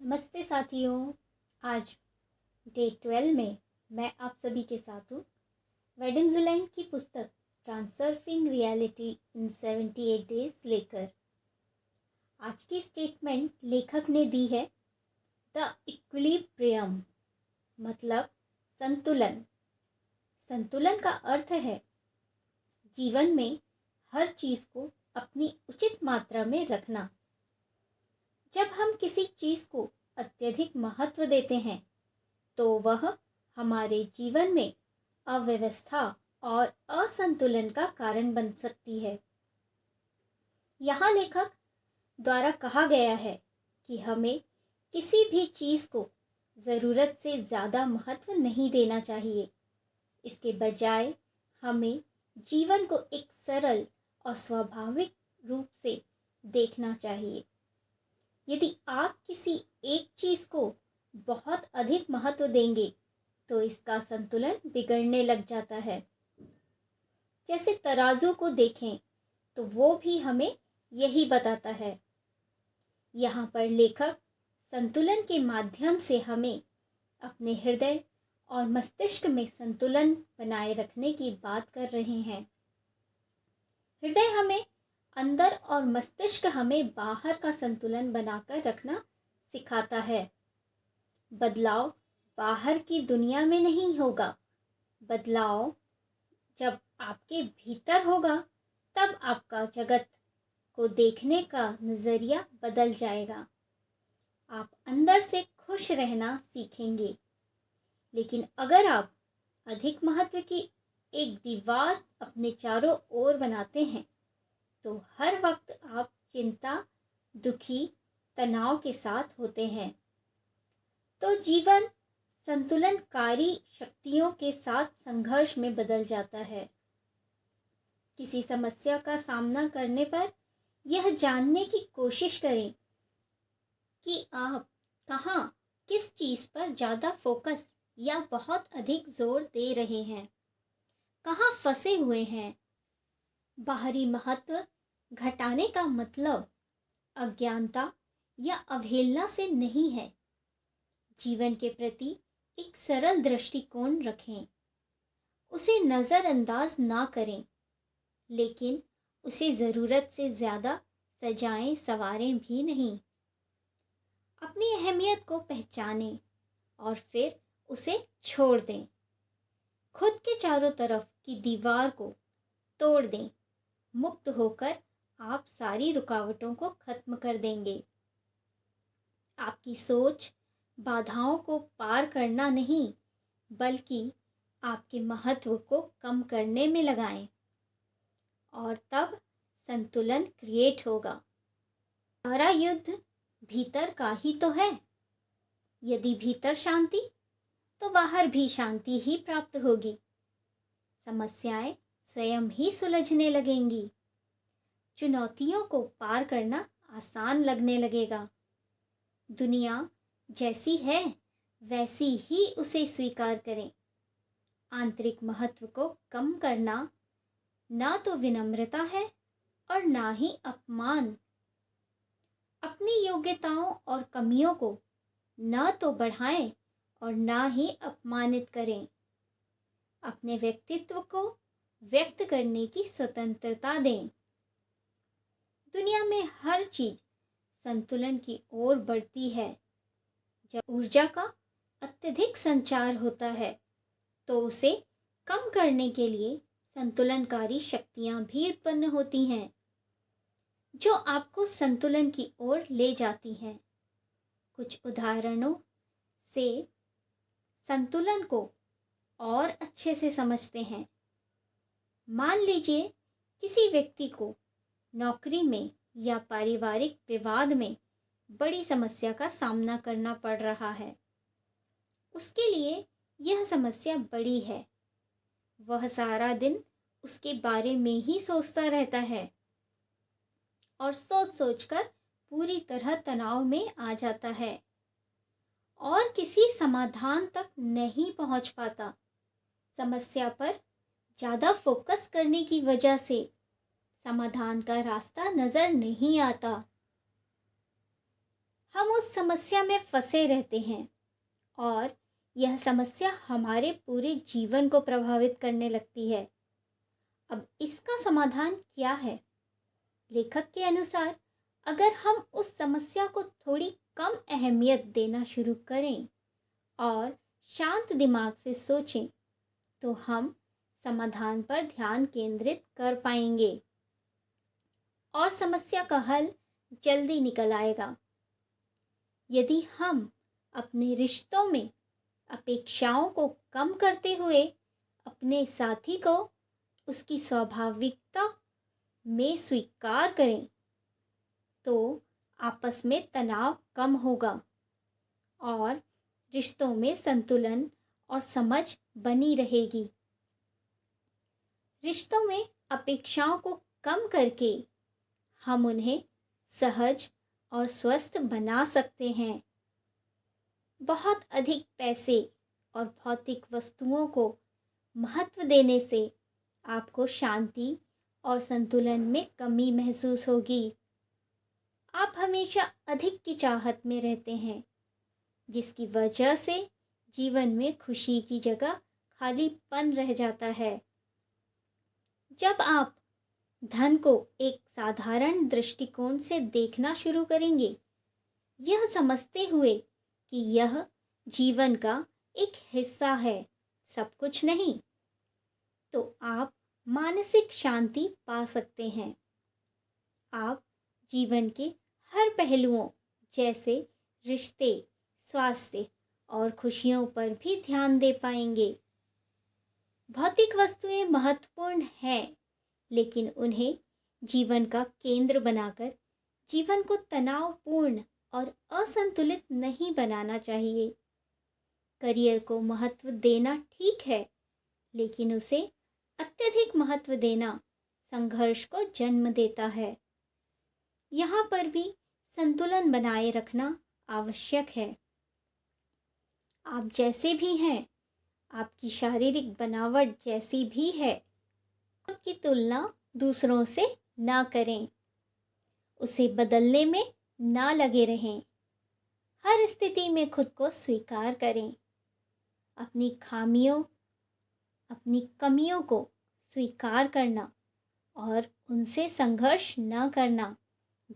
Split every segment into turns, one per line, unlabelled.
नमस्ते साथियों। आज डे 12 में मैं आप सभी के साथ हूँ। वैडम ज़िलैंड की पुस्तक ट्रांसर्फिंग रियलिटी इन 78 डेज लेकर। आज की स्टेटमेंट लेखक ने दी है, द इक्विलिब्रियम मतलब संतुलन। संतुलन का अर्थ है जीवन में हर चीज़ को अपनी उचित मात्रा में रखना। जब हम किसी चीज़ को अत्यधिक महत्व देते हैं तो वह हमारे जीवन में अव्यवस्था और असंतुलन का कारण बन सकती है। यहाँ लेखक द्वारा कहा गया है कि हमें किसी भी चीज़ को ज़रूरत से ज़्यादा महत्व नहीं देना चाहिए। इसके बजाय हमें जीवन को एक सरल और स्वाभाविक रूप से देखना चाहिए। यदि आप किसी एक चीज़ को बहुत अधिक महत्व देंगे तो इसका संतुलन बिगड़ने लग जाता है। जैसे तराजू को देखें तो वो भी हमें यही बताता है। यहाँ पर लेखक संतुलन के माध्यम से हमें अपने हृदय और मस्तिष्क में संतुलन बनाए रखने की बात कर रहे हैं। हृदय हमें अंदर और मस्तिष्क हमें बाहर का संतुलन बनाकर रखना सिखाता है। बदलाव बाहर की दुनिया में नहीं होगा, बदलाव जब आपके भीतर होगा तब आपका जगत को देखने का नज़रिया बदल जाएगा। आप अंदर से खुश रहना सीखेंगे। लेकिन अगर आप अधिक महत्व की एक दीवार अपने चारों ओर बनाते हैं तो हर वक्त आप चिंता, दुखी, तनाव के साथ होते हैं। तो जीवन संतुलनकारी शक्तियों के साथ संघर्ष में बदल जाता है। किसी समस्या का सामना करने पर यह जानने की कोशिश करें कि आप कहाँ, किस चीज़ पर ज़्यादा फोकस या बहुत अधिक जोर दे रहे हैं, कहाँ फंसे हुए हैं। बाहरी महत्व घटाने का मतलब अज्ञानता या अवहेलना से नहीं है। जीवन के प्रति एक सरल दृष्टिकोण रखें, उसे नज़रअंदाज ना करें, लेकिन उसे ज़रूरत से ज़्यादा सजाएं संवारें भी नहीं। अपनी अहमियत को पहचानें और फिर उसे छोड़ दें। खुद के चारों तरफ की दीवार को तोड़ दें। मुक्त होकर आप सारी रुकावटों को खत्म कर देंगे। आपकी सोच बाधाओं को पार करना नहीं, बल्कि आपके महत्व को कम करने में लगाएं और तब संतुलन क्रिएट होगा। सारा युद्ध भीतर का ही तो है। यदि भीतर शांति तो बाहर भी शांति ही प्राप्त होगी। समस्याएं स्वयं ही सुलझने लगेंगी। चुनौतियों को पार करना आसान लगने लगेगा। दुनिया जैसी है वैसी ही उसे स्वीकार करें। आंतरिक महत्व को कम करना ना तो विनम्रता है और ना ही अपमान। अपनी योग्यताओं और कमियों को ना तो बढ़ाएं और ना ही अपमानित करें। अपने व्यक्तित्व को व्यक्त करने की स्वतंत्रता दें। दुनिया में हर चीज़ संतुलन की ओर बढ़ती है। जब ऊर्जा का अत्यधिक संचार होता है तो उसे कम करने के लिए संतुलनकारी शक्तियाँ भी उत्पन्न होती हैं, जो आपको संतुलन की ओर ले जाती हैं। कुछ उदाहरणों से संतुलन को और अच्छे से समझते हैं। मान लीजिए किसी व्यक्ति को नौकरी में या पारिवारिक विवाद में बड़ी समस्या का सामना करना पड़ रहा है। उसके लिए यह समस्या बड़ी है। वह सारा दिन उसके बारे में ही सोचता रहता है और सोच सोचकर पूरी तरह तनाव में आ जाता है और किसी समाधान तक नहीं पहुंच पाता। समस्या पर ज़्यादा फोकस करने की वजह से समाधान का रास्ता नज़र नहीं आता। हम उस समस्या में फंसे रहते हैं और यह समस्या हमारे पूरे जीवन को प्रभावित करने लगती है। अब इसका समाधान क्या है? लेखक के अनुसार अगर हम उस समस्या को थोड़ी कम अहमियत देना शुरू करें और शांत दिमाग से सोचें तो हम समाधान पर ध्यान केंद्रित कर पाएंगे और समस्या का हल जल्दी निकल आएगा। यदि हम अपने रिश्तों में अपेक्षाओं को कम करते हुए अपने साथी को उसकी स्वाभाविकता में स्वीकार करें तो आपस में तनाव कम होगा और रिश्तों में संतुलन और समझ बनी रहेगी। रिश्तों में अपेक्षाओं को कम करके हम उन्हें सहज और स्वस्थ बना सकते हैं। बहुत अधिक पैसे और भौतिक वस्तुओं को महत्व देने से आपको शांति और संतुलन में कमी महसूस होगी। आप हमेशा अधिक की चाहत में रहते हैं, जिसकी वजह से जीवन में खुशी की जगह खालीपन रह जाता है। जब आप धन को एक साधारण दृष्टिकोण से देखना शुरू करेंगे, यह समझते हुए कि यह जीवन का एक हिस्सा है, सब कुछ नहीं, तो आप मानसिक शांति पा सकते हैं। आप जीवन के हर पहलुओं जैसे रिश्ते, स्वास्थ्य और खुशियों पर भी ध्यान दे पाएंगे। भौतिक वस्तुएं महत्वपूर्ण हैं, लेकिन उन्हें जीवन का केंद्र बनाकर जीवन को तनावपूर्ण और असंतुलित नहीं बनाना चाहिए। करियर को महत्व देना ठीक है, लेकिन उसे अत्यधिक महत्व देना संघर्ष को जन्म देता है। यहाँ पर भी संतुलन बनाए रखना आवश्यक है। आप जैसे भी हैं, आपकी शारीरिक बनावट जैसी भी है, खुद की तुलना दूसरों से ना करें, उसे बदलने में ना लगे रहें। हर स्थिति में खुद को स्वीकार करें। अपनी खामियों, अपनी कमियों को स्वीकार करना और उनसे संघर्ष न करना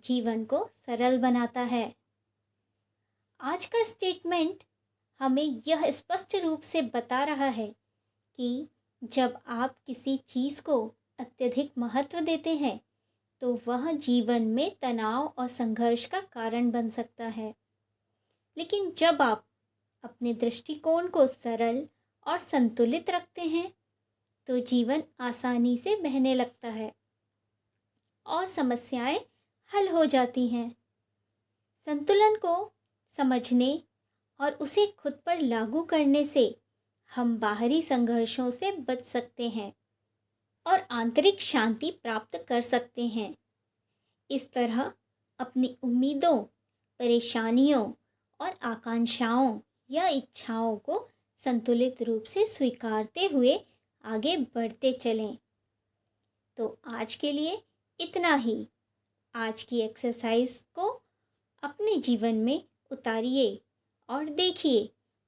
जीवन को सरल बनाता है। आज का स्टेटमेंट हमें यह स्पष्ट रूप से बता रहा है कि जब आप किसी चीज़ को अत्यधिक महत्व देते हैं तो वह जीवन में तनाव और संघर्ष का कारण बन सकता है। लेकिन जब आप अपने दृष्टिकोण को सरल और संतुलित रखते हैं तो जीवन आसानी से बहने लगता है और समस्याएं हल हो जाती हैं। संतुलन को समझने और उसे खुद पर लागू करने से हम बाहरी संघर्षों से बच सकते हैं और आंतरिक शांति प्राप्त कर सकते हैं। इस तरह अपनी उम्मीदों, परेशानियों और आकांक्षाओं या इच्छाओं को संतुलित रूप से स्वीकारते हुए आगे बढ़ते चलें। तो आज के लिए इतना ही। आज की एक्सरसाइज को अपने जीवन में उतारिए और देखिए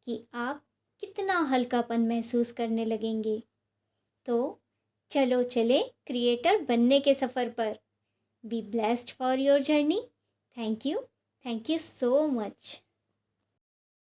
कि आप कितना हल्कापन महसूस करने लगेंगे। तो चलो चले क्रिएटर बनने के सफ़र पर। Be blessed for your journey. Thank you so much.